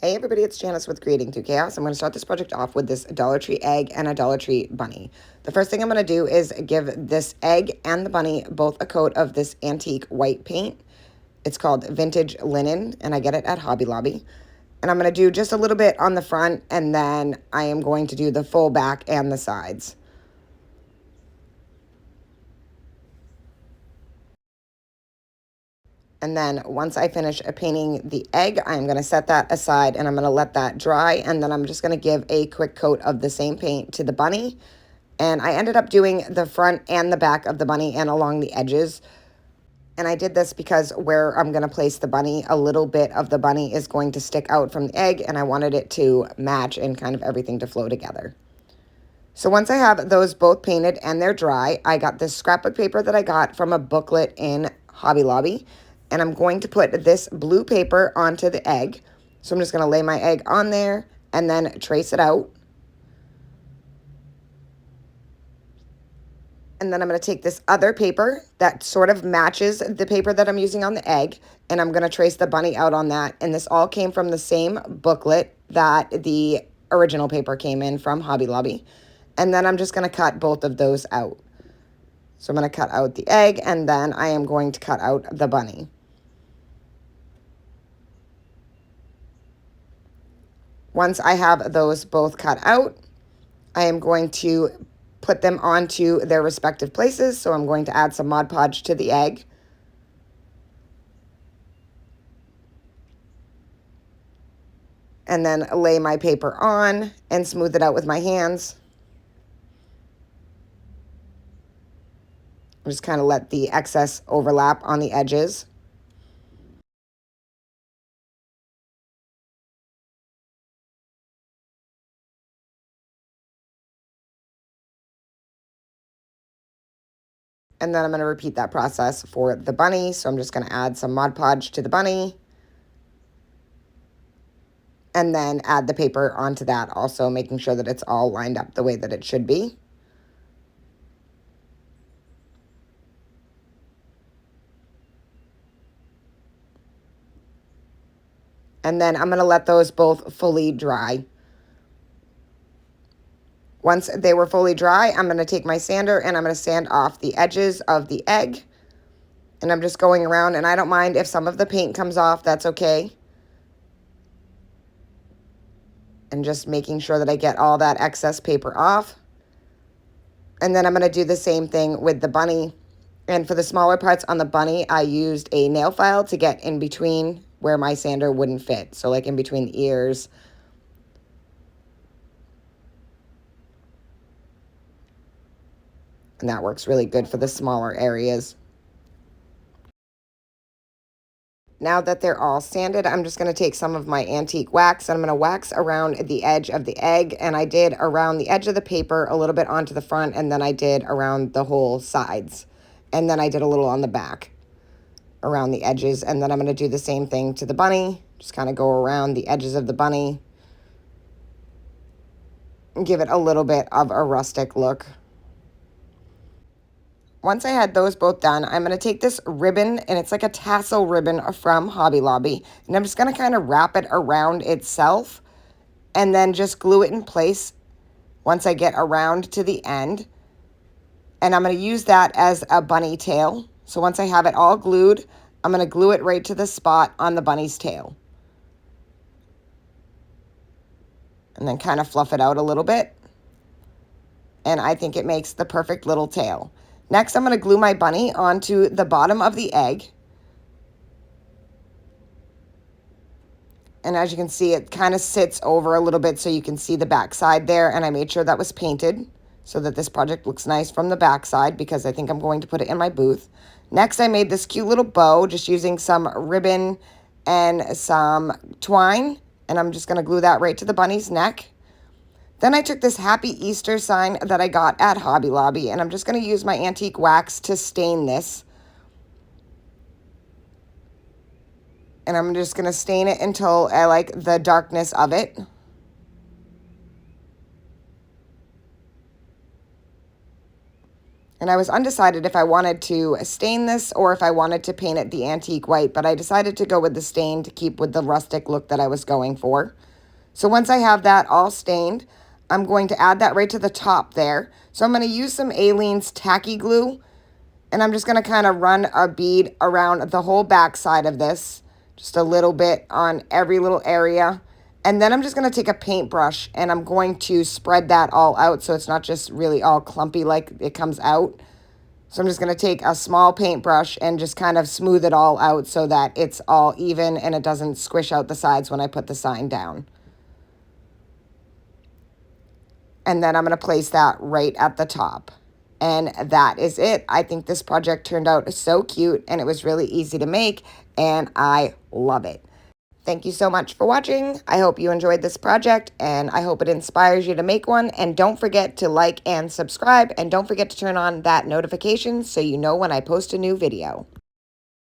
Hey everybody, it's Janice with Creating Through Chaos. I'm going to start this project off with this Dollar Tree egg and a Dollar Tree bunny. The first thing I'm going to do is give this egg and the bunny both a coat of this antique white paint. It's called Vintage Linen, and I get it at Hobby Lobby. And I'm going to do just a little bit on the front, and then I am going to do the full back and the sides. And then once I finish painting the egg, I'm going to set that aside and I'm going to let that dry. And then I'm just going to give a quick coat of the same paint to the bunny. And I ended up doing the front and the back of the bunny and along the edges. And I did this because where I'm going to place the bunny, a little bit of the bunny is going to stick out from the egg. And I wanted it to match and kind of everything to flow together. So once I have those both painted and they're dry, I got this scrapbook paper that I got from a booklet in Hobby Lobby. And I'm going to put this blue paper onto the egg. So I'm just going to lay my egg on there and then trace it out. And then I'm going to take this other paper that sort of matches the paper that I'm using on the egg. And I'm going to trace the bunny out on that. And this all came from the same booklet that the original paper came in from Hobby Lobby. And then I'm just going to cut both of those out. So I'm going to cut out the egg and then I am going to cut out the bunny. Once I have those both cut out, I am going to put them onto their respective places. So I'm going to add some Mod Podge to the egg. And then lay my paper on and smooth it out with my hands. Just kind of let the excess overlap on the edges. And then I'm going to repeat that process for the bunny. So I'm just going to add some Mod Podge to the bunny. And then add the paper onto that, also making sure that it's all lined up the way that it should be. And then I'm going to let those both fully dry. Once they were fully dry, I'm going to take my sander and I'm going to sand off the edges of the egg. And I'm just going around, and I don't mind if some of the paint comes off, that's okay. And just making sure that I get all that excess paper off. And then I'm going to do the same thing with the bunny. And for the smaller parts on the bunny, I used a nail file to get in between where my sander wouldn't fit. So like in between the ears. And that works really good for the smaller areas. Now that they're all sanded, I'm just going to take some of my antique wax and I'm going to wax around the edge of the egg. And I did around the edge of the paper, a little bit onto the front, and then I did around the whole sides. And then I did a little on the back around the edges. And then I'm going to do the same thing to the bunny. Just kind of go around the edges of the bunny and give it a little bit of a rustic look. Once I had those both done, I'm going to take this ribbon, and it's like a tassel ribbon from Hobby Lobby, and I'm just going to kind of wrap it around itself and then just glue it in place once I get around to the end. And I'm going to use that as a bunny tail. So once I have it all glued, I'm going to glue it right to the spot on the bunny's tail. And then kind of fluff it out a little bit. And I think it makes the perfect little tail. Next, I'm going to glue my bunny onto the bottom of the egg. And as you can see, it kind of sits over a little bit so you can see the back side there. And I made sure that was painted so that this project looks nice from the back side because I think I'm going to put it in my booth. Next, I made this cute little bow just using some ribbon and some twine. And I'm just going to glue that right to the bunny's neck. Then I took this Happy Easter sign that I got at Hobby Lobby, and I'm just going to use my antique wax to stain this. And I'm just going to stain it until I like the darkness of it. And I was undecided if I wanted to stain this or if I wanted to paint it the antique white, but I decided to go with the stain to keep with the rustic look that I was going for. So once I have that all stained, I'm going to add that right to the top there. So I'm going to use some Aleene's tacky glue, and I'm just going to kind of run a bead around the whole back side of this, just a little bit on every little area. And then I'm just going to take a paintbrush and I'm going to spread that all out so it's not just really all clumpy like it comes out. So I'm just going to take a small paintbrush and just kind of smooth it all out so that it's all even and it doesn't squish out the sides when I put the sign down. And then I'm going to place that right at the top. And that is it. I think this project turned out so cute and it was really easy to make and I love it. Thank you so much for watching. I hope you enjoyed this project and I hope it inspires you to make one. And don't forget to like and subscribe and don't forget to turn on that notification so you know when I post a new video.